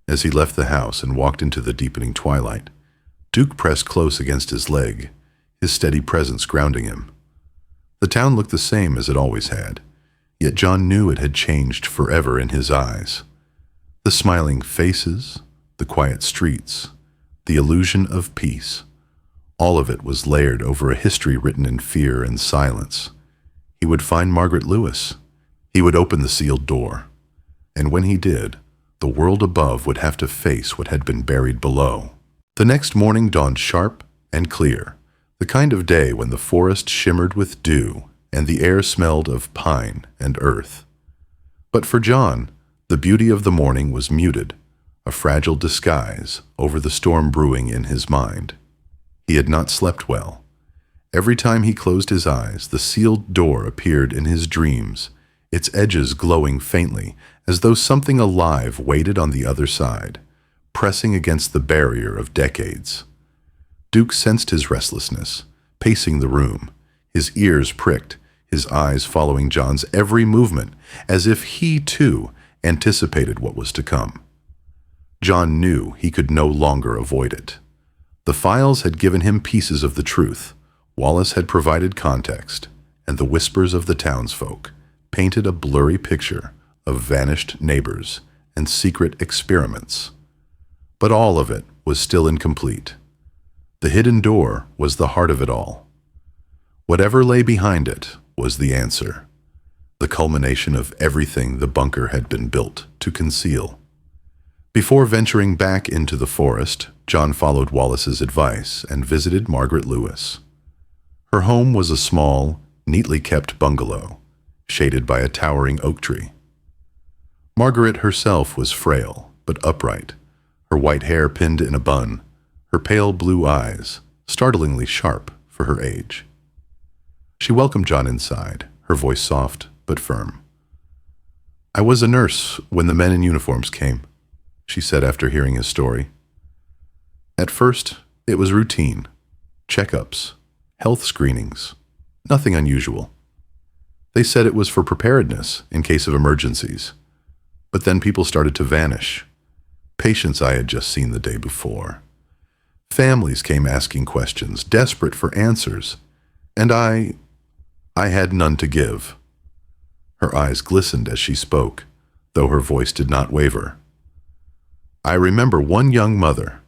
As he left the house and walked into the deepening twilight, Duke pressed close against his leg, his steady presence grounding him. The town looked the same as it always had, yet John knew it had changed forever in his eyes. The smiling faces, the quiet streets, the illusion of peace, all of it was layered over a history written in fear and silence. He would find Margaret Lewis. He would open the sealed door. And when he did, the world above would have to face what had been buried below. The next morning dawned sharp and clear, the kind of day when the forest shimmered with dew and the air smelled of pine and earth. But for John, the beauty of the morning was muted, a fragile disguise over the storm brewing in his mind. He had not slept well. Every time he closed his eyes, the sealed door appeared in his dreams, its edges glowing faintly, as though something alive waited on the other side, pressing against the barrier of decades. Duke sensed his restlessness, pacing the room, his ears pricked, his eyes following John's every movement, as if he, too, anticipated what was to come. John knew he could no longer avoid it. The files had given him pieces of the truth. Wallace had provided context, and the whispers of the townsfolk painted a blurry picture of vanished neighbors and secret experiments. But all of it was still incomplete. The hidden door was the heart of it all. Whatever lay behind it was the answer, the culmination of everything the bunker had been built to conceal. Before venturing back into the forest, John followed Wallace's advice and visited Margaret Lewis. Her home was a small, neatly kept bungalow, shaded by a towering oak tree. Margaret herself was frail, but upright, her white hair pinned in a bun, her pale blue eyes startlingly sharp for her age. She welcomed John inside, her voice soft but firm. "I was a nurse when the men in uniforms came," she said after hearing his story. "At first, it was routine. Checkups, health screenings, nothing unusual. They said it was for preparedness in case of emergencies. But then people started to vanish. Patients I had just seen the day before. Families came asking questions, desperate for answers. And I had none to give." Her eyes glistened as she spoke, though her voice did not waver. "I remember one young mother,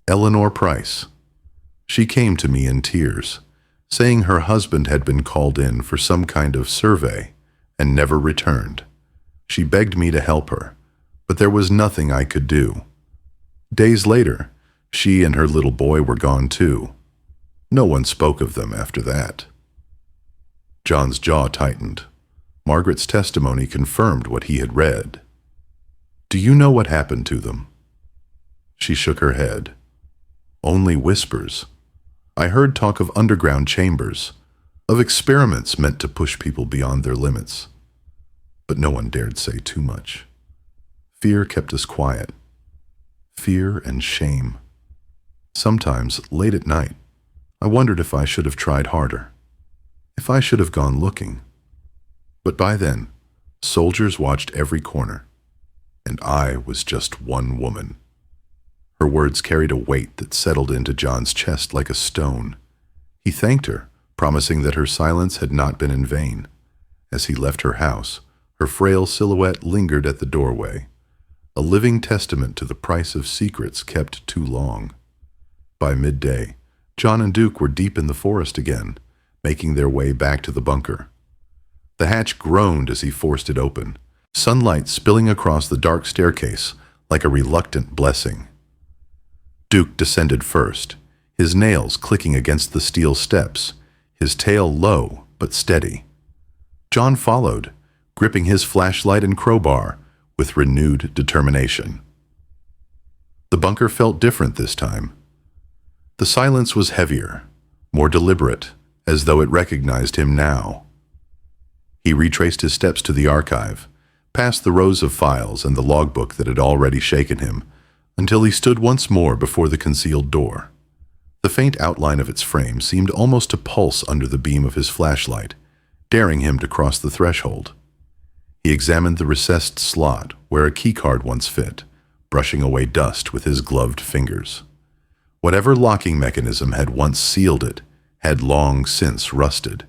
Eleanor Price. She came to me in tears, saying her husband had been called in for some kind of survey and never returned. She begged me to help her, but there was nothing I could do. Days later, she and her little boy were gone too. No one spoke of them after that." John's jaw tightened. Margaret's testimony confirmed what he had read. "Do you know what happened to them?" She shook her head. "Only whispers. I heard talk of underground chambers, of experiments meant to push people beyond their limits. But no one dared say too much. Fear kept us quiet. Fear and shame. Sometimes, late at night, I wondered if I should have tried harder. If I should have gone looking. But by then, soldiers watched every corner, and I was just one woman. Her words carried a weight that settled into John's chest like a stone. He thanked her, promising that her silence had not been in vain. As he left her house, her frail silhouette lingered at the doorway, a living testament to the price of secrets kept too long. By midday, John and Duke were deep in the forest again, making their way back to the bunker. The hatch groaned as he forced it open, sunlight spilling across the dark staircase like a reluctant blessing. Duke descended first, his nails clicking against the steel steps, his tail low but steady. John followed, gripping his flashlight and crowbar with renewed determination. The bunker felt different this time. The silence was heavier, more deliberate, as though it recognized him now. He retraced his steps to the archive, past the rows of files and the logbook that had already shaken him, until he stood once more before the concealed door. The faint outline of its frame seemed almost to pulse under the beam of his flashlight, daring him to cross the threshold. He examined the recessed slot where a keycard once fit, brushing away dust with his gloved fingers. Whatever locking mechanism had once sealed it had long since rusted.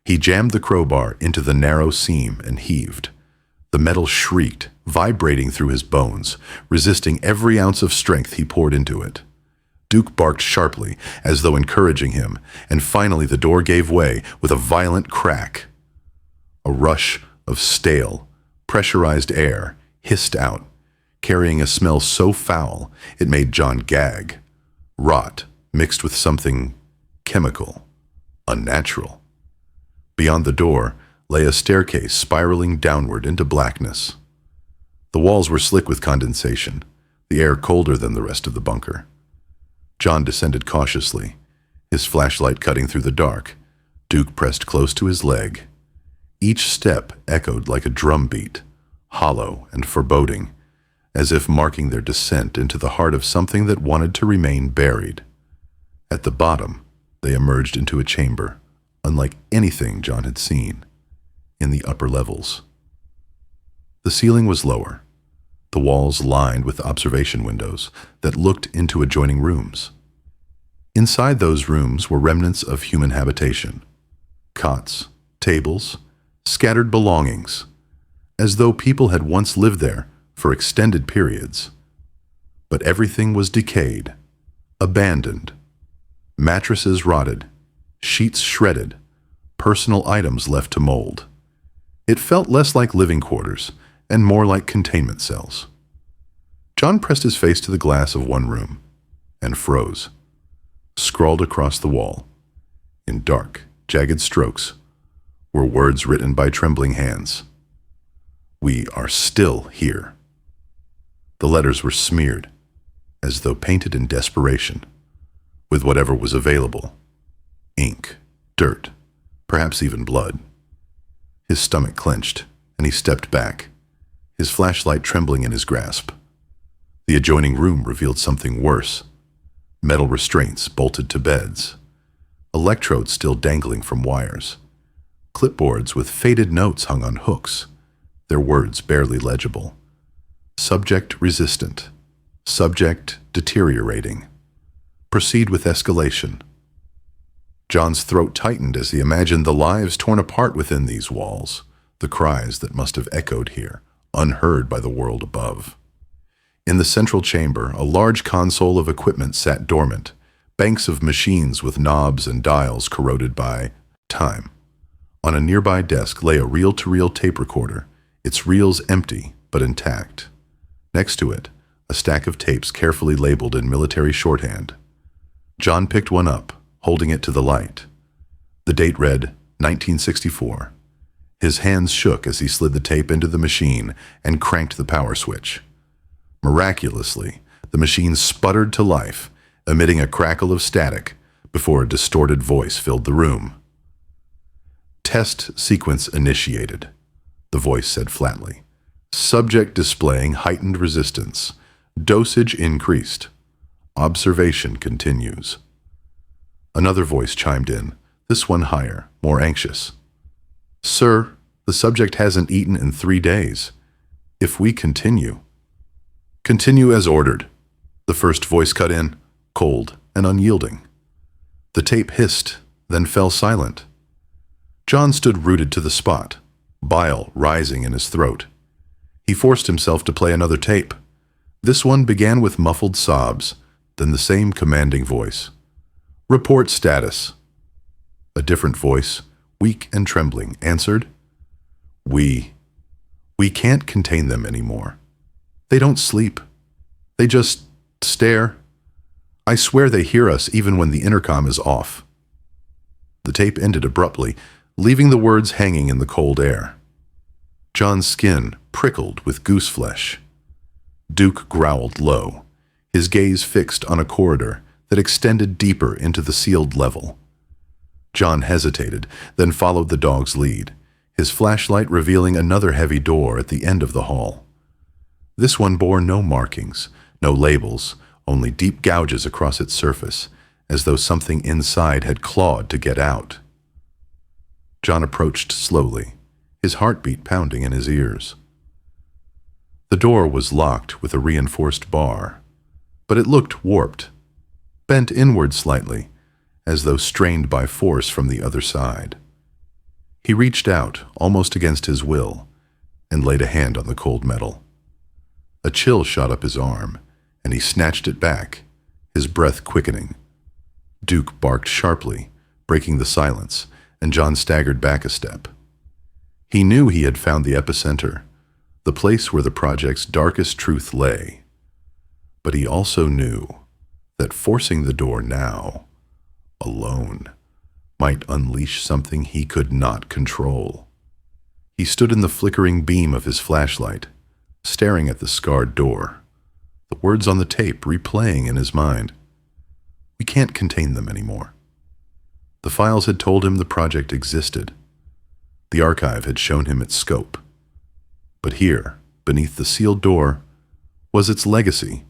He jammed the crowbar into the narrow seam and heaved. The metal shrieked, vibrating through his bones, resisting every ounce of strength he poured into it. Duke barked sharply, as though encouraging him, and finally the door gave way with a violent crack. A rush of stale, pressurized air hissed out, carrying a smell so foul it made John gag. Rot mixed with something chemical, unnatural. Beyond the door lay a staircase spiraling downward into blackness. The walls were slick with condensation, the air colder than the rest of the bunker. John descended cautiously, his flashlight cutting through the dark. Duke pressed close to his leg. Each step echoed like a drum beat, hollow and foreboding, as if marking their descent into the heart of something that wanted to remain buried. At the bottom, they emerged into a chamber, unlike anything John had seen, in the upper levels. The ceiling was lower, the walls lined with observation windows that looked into adjoining rooms. Inside those rooms were remnants of human habitation, cots, tables, scattered belongings, as though people had once lived there for extended periods. But everything was decayed, abandoned. Mattresses rotted, sheets shredded, personal items left to mold. It felt less like living quarters and more like containment cells. John pressed his face to the glass of one room and froze. Scrawled across the wall, in dark, jagged strokes, were words written by trembling hands. "We are still here." The letters were smeared, as though painted in desperation, with whatever was available: ink, dirt, perhaps even blood. His stomach clenched, and he stepped back, his flashlight trembling in his grasp. The adjoining room revealed something worse: metal restraints bolted to beds, electrodes still dangling from wires, clipboards with faded notes hung on hooks, their words barely legible. Subject resistant, subject deteriorating. Proceed with escalation. John's throat tightened as he imagined the lives torn apart within these walls, the cries that must have echoed here, unheard by the world above. In the central chamber, a large console of equipment sat dormant, banks of machines with knobs and dials corroded by time. On a nearby desk lay a reel-to-reel tape recorder, its reels empty but intact. Next to it, a stack of tapes carefully labeled in military shorthand. John picked one up, holding it to the light. The date read 1964. His hands shook as he slid the tape into the machine and cranked the power switch. Miraculously, the machine sputtered to life, emitting a crackle of static before a distorted voice filled the room. "Test sequence initiated," the voice said flatly. "Subject displaying heightened resistance. Dosage increased. Observation continues." Another voice chimed in, this one higher, more anxious. "Sir, the subject hasn't eaten in 3 days. If we continue—" "Continue as ordered," the first voice cut in, cold and unyielding. The tape hissed, then fell silent. John stood rooted to the spot, bile rising in his throat. He forced himself to play another tape. This one began with muffled sobs, then the same commanding voice. "Report status." A different voice, weak and trembling, answered, We can't contain them anymore. They don't sleep. They just stare. I swear they hear us even when the intercom is off." The tape ended abruptly, leaving the words hanging in the cold air. John's skin prickled with goose flesh. Duke growled low, his gaze fixed on a corridor that extended deeper into the sealed level. John hesitated, then followed the dog's lead, his flashlight revealing another heavy door at the end of the hall. This one bore no markings, no labels, only deep gouges across its surface, as though something inside had clawed to get out. John approached slowly, his heartbeat pounding in his ears. The door was locked with a reinforced bar, but it looked warped, bent inward slightly, as though strained by force from the other side. He reached out, almost against his will, and laid a hand on the cold metal. A chill shot up his arm, and he snatched it back, his breath quickening. Duke barked sharply, breaking the silence, and John staggered back a step. He knew he had found the epicenter, the place where the project's darkest truth lay. But he also knew that forcing the door now, alone, might unleash something he could not control. He stood in the flickering beam of his flashlight, staring at the scarred door, the words on the tape replaying in his mind. We can't contain them anymore. The files had told him the project existed. The archive had shown him its scope. But here, beneath the sealed door, was its legacy,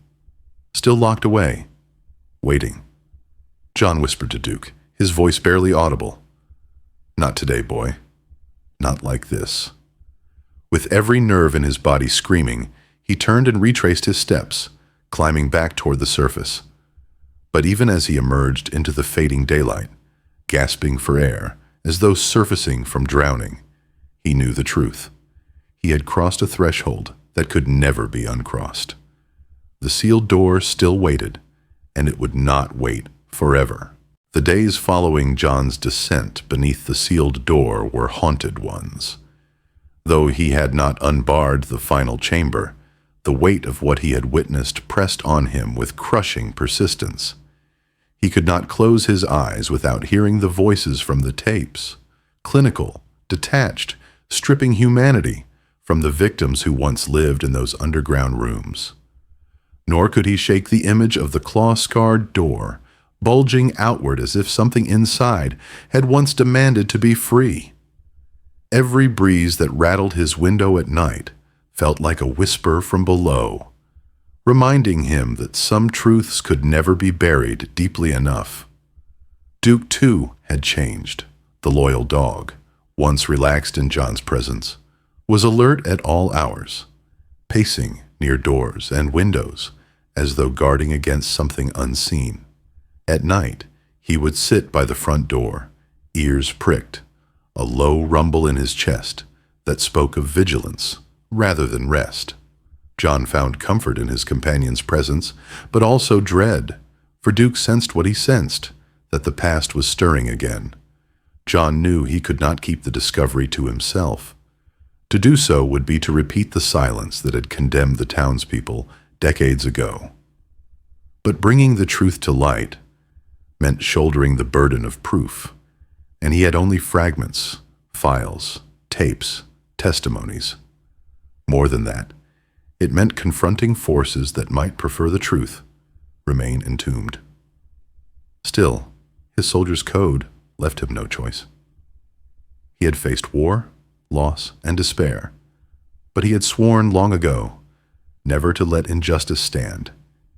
still locked away, waiting. John whispered to Duke, his voice barely audible. "Not today, boy. Not like this." With every nerve in his body screaming, he turned and retraced his steps, climbing back toward the surface. But even as he emerged into the fading daylight, gasping for air, as though surfacing from drowning, he knew the truth. He had crossed a threshold that could never be uncrossed. The sealed door still waited, and it would not wait forever. The days following John's descent beneath the sealed door were haunted ones. Though he had not unbarred the final chamber, the weight of what he had witnessed pressed on him with crushing persistence. He could not close his eyes without hearing the voices from the tapes, clinical, detached, stripping humanity from the victims who once lived in those underground rooms. Nor could he shake the image of the claw-scarred door, bulging outward as if something inside had once demanded to be free. Every breeze that rattled his window at night felt like a whisper from below, reminding him that some truths could never be buried deeply enough. Duke, too, had changed. The loyal dog, once relaxed in John's presence, was alert at all hours, pacing near doors and windows as though guarding against something unseen. At night, he would sit by the front door, ears pricked, a low rumble in his chest that spoke of vigilance rather than rest. John found comfort in his companion's presence, but also dread, for Duke sensed what he sensed, that the past was stirring again. John knew he could not keep the discovery to himself. To do so would be to repeat the silence that had condemned the townspeople decades ago. But bringing the truth to light meant shouldering the burden of proof, and he had only fragments, files, tapes, testimonies. More than that, it meant confronting forces that might prefer the truth, remain entombed. Still, his soldier's code left him no choice. He had faced war, loss, and despair, but he had sworn long ago never to let injustice stand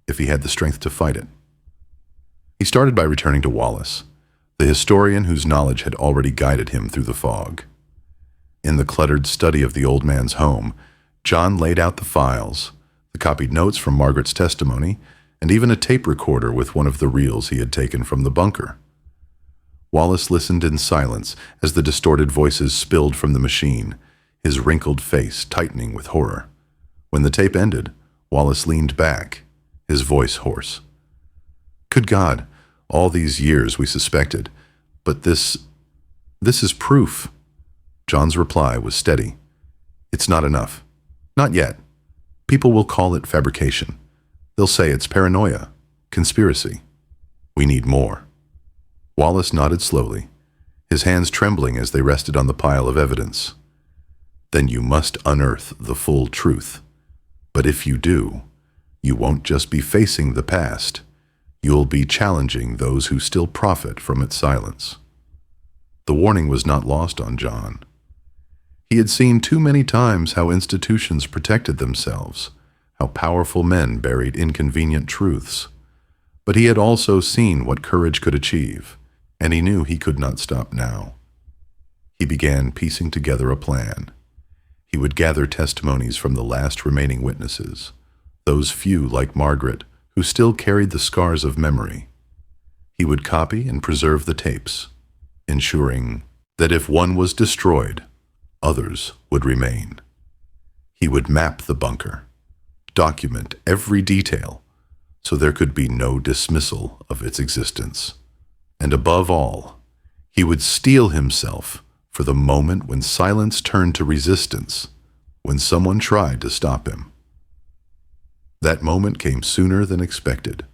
if he had the strength to fight it. He started by returning to Wallace, the historian whose knowledge had already guided him through the fog. In the cluttered study of the old man's home, John laid out the files, the copied notes from Margaret's testimony, and even a tape recorder with one of the reels he had taken from the bunker. Wallace listened in silence as the distorted voices spilled from the machine, his wrinkled face tightening with horror. When the tape ended, Wallace leaned back, his voice hoarse. "Good God, all these years we suspected, but this is proof." John's reply was steady. "It's not enough. Not yet. People will call it fabrication. They'll say it's paranoia, conspiracy. We need more." Wallace nodded slowly, his hands trembling as they rested on the pile of evidence. "Then you must unearth the full truth. But if you do, you won't just be facing the past. You'll be challenging those who still profit from its silence." The warning was not lost on John. He had seen too many times how institutions protected themselves, how powerful men buried inconvenient truths. But he had also seen what courage could achieve, and he knew he could not stop now. He began piecing together a plan. He would gather testimonies from the last remaining witnesses, those few like Margaret who still carried the scars of memory. He would copy and preserve the tapes, ensuring that if one was destroyed, others would remain. He would map the bunker, document every detail, so there could be no dismissal of its existence. And above all, he would steel himself for the moment when silence turned to resistance, when someone tried to stop him. That moment came sooner than expected.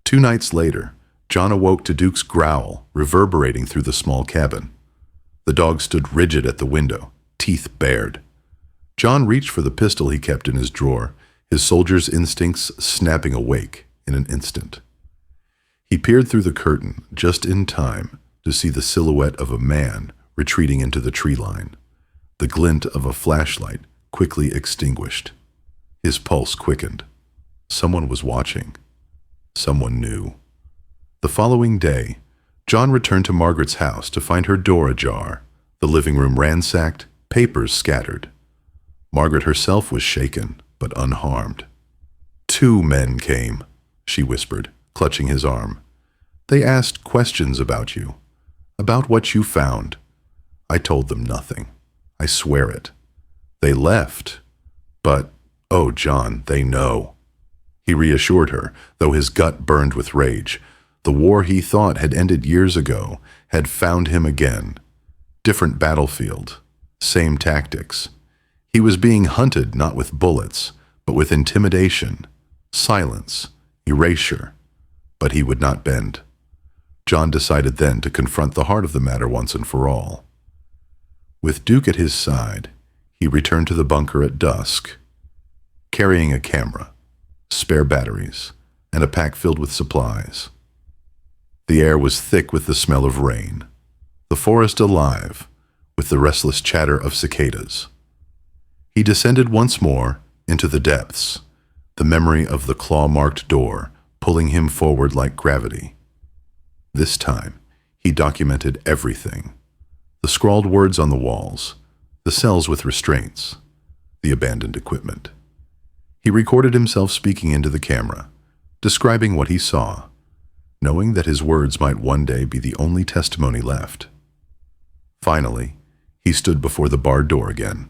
2 nights later, John awoke to Duke's growl reverberating through the small cabin. The dog stood rigid at the window, teeth bared. John reached for the pistol he kept in his drawer, his soldier's instincts snapping awake in an instant. He peered through the curtain just in time to see the silhouette of a man retreating into the tree line, the glint of a flashlight quickly extinguished. His pulse quickened. Someone was watching. Someone knew. The following day, John returned to Margaret's house to find her door ajar, the living room ransacked, papers scattered. Margaret herself was shaken, but unharmed. "2 men came," she whispered, clutching his arm. "They asked questions about you, about what you found. I told them nothing. I swear it. They left, but, oh, John, they know." He reassured her, though his gut burned with rage. The war he thought had ended years ago had found him again. Different battlefield, same tactics. He was being hunted not with bullets, but with intimidation, silence, erasure. But he would not bend. John decided then to confront the heart of the matter once and for all. With Duke at his side, he returned to the bunker at dusk, carrying a camera, spare batteries, and a pack filled with supplies. The air was thick with the smell of rain, the forest alive with the restless chatter of cicadas. He descended once more into the depths, the memory of the claw-marked door pulling him forward like gravity. This time, he documented everything. The scrawled words on the walls, the cells with restraints, the abandoned equipment. He recorded himself speaking into the camera, describing what he saw, knowing that his words might one day be the only testimony left. Finally, he stood before the barred door again.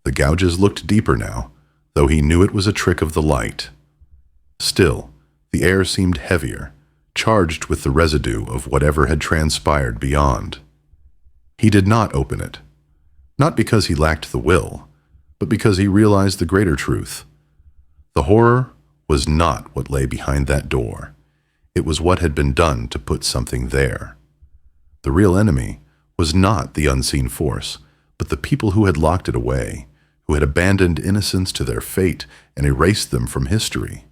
The gouges looked deeper now, though he knew it was a trick of the light. Still, the air seemed heavier, charged with the residue of whatever had transpired beyond. He did not open it, not because he lacked the will, but because he realized the greater truth. The horror was not what lay behind that door. It was what had been done to put something there. The real enemy was not the unseen force, but the people who had locked it away, who had abandoned innocents to their fate and erased them from history.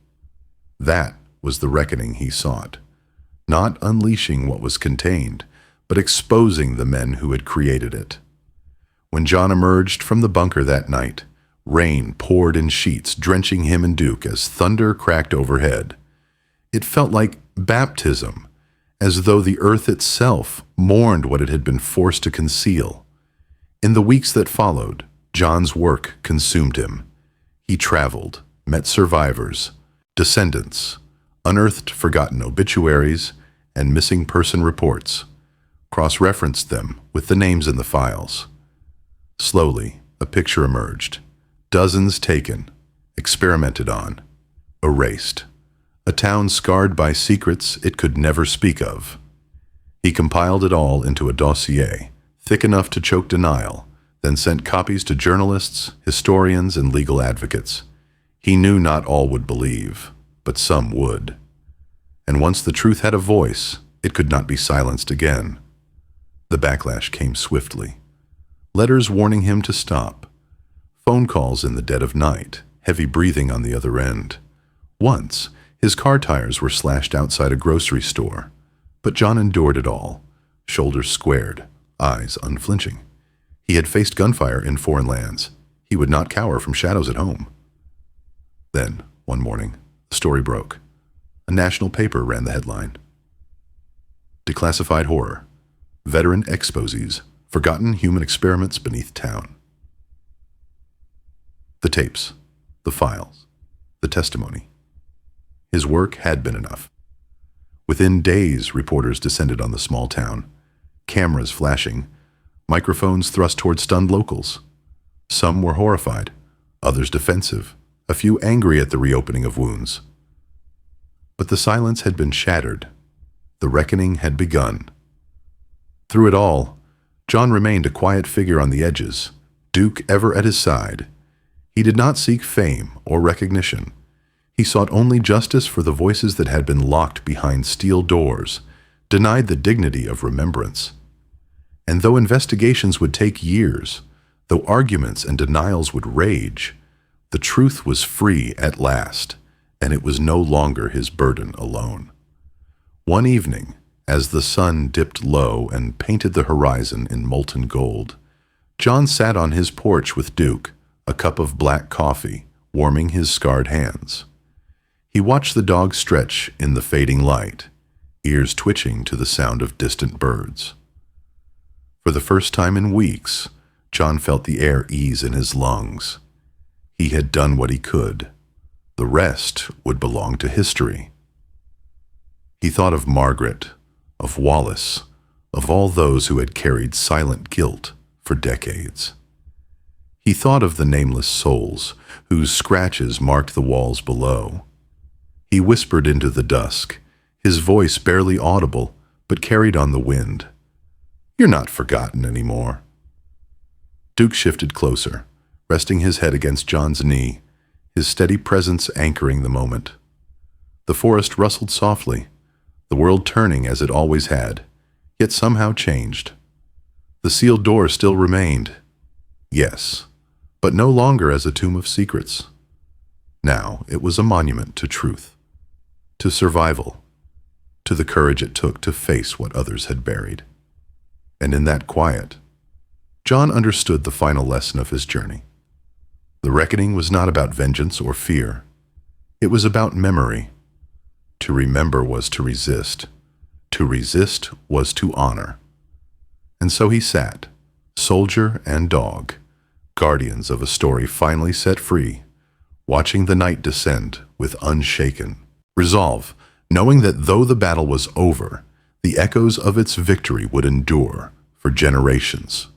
That was the reckoning he sought, not unleashing what was contained, but exposing the men who had created it. When John emerged from the bunker that night, rain poured in sheets, drenching him and Duke as thunder cracked overhead. It felt like baptism, as though the earth itself mourned what it had been forced to conceal. In the weeks that followed, John's work consumed him. He traveled, met survivors, descendants, unearthed forgotten obituaries and missing person reports, cross-referenced them with the names in the files. Slowly, a picture emerged. Dozens taken, experimented on, erased. A town scarred by secrets it could never speak of. He compiled it all into a dossier, thick enough to choke denial, then sent copies to journalists, historians, and legal advocates. He knew not all would believe, but some would. And once the truth had a voice, it could not be silenced again. The backlash came swiftly. Letters warning him to stop. Phone calls in the dead of night, heavy breathing on the other end. Once, his car tires were slashed outside a grocery store. But John endured it all, shoulders squared, eyes unflinching. He had faced gunfire in foreign lands. He would not cower from shadows at home. Then, one morning, the story broke. A national paper ran the headline. Declassified horror. Veteran exposes. Forgotten human experiments beneath town. The tapes, the files, the testimony. His work had been enough. Within days, reporters descended on the small town, cameras flashing, microphones thrust toward stunned locals. Some were horrified, others defensive, a few angry at the reopening of wounds. But the silence had been shattered. The reckoning had begun. Through it all, John remained a quiet figure on the edges, Duke ever at his side. He did not seek fame or recognition. He sought only justice for the voices that had been locked behind steel doors, denied the dignity of remembrance. And though investigations would take years, though arguments and denials would rage, the truth was free at last, and it was no longer his burden alone. One evening, as the sun dipped low and painted the horizon in molten gold, John sat on his porch with Duke, a cup of black coffee, warming his scarred hands. He watched the dog stretch in the fading light, ears twitching to the sound of distant birds. For the first time in weeks, John felt the air ease in his lungs. He had done what he could. The rest would belong to history. He thought of Margaret, of Wallace, of all those who had carried silent guilt for decades. He thought of the nameless souls whose scratches marked the walls below. He whispered into the dusk, his voice barely audible, but carried on the wind. "You're not forgotten anymore." Duke shifted closer, resting his head against John's knee, his steady presence anchoring the moment. The forest rustled softly, the world turning as it always had, yet somehow changed. The sealed door still remained. Yes, but no longer as a tomb of secrets. Now it was a monument to truth, to survival, to the courage it took to face what others had buried. And in that quiet, John understood the final lesson of his journey. The reckoning was not about vengeance or fear. It was about memory. To remember was to resist. To resist was to honor. And so he sat, soldier and dog, guardians of a story finally set free, watching the night descend with unshaken resolve, knowing that though the battle was over, the echoes of its victory would endure for generations.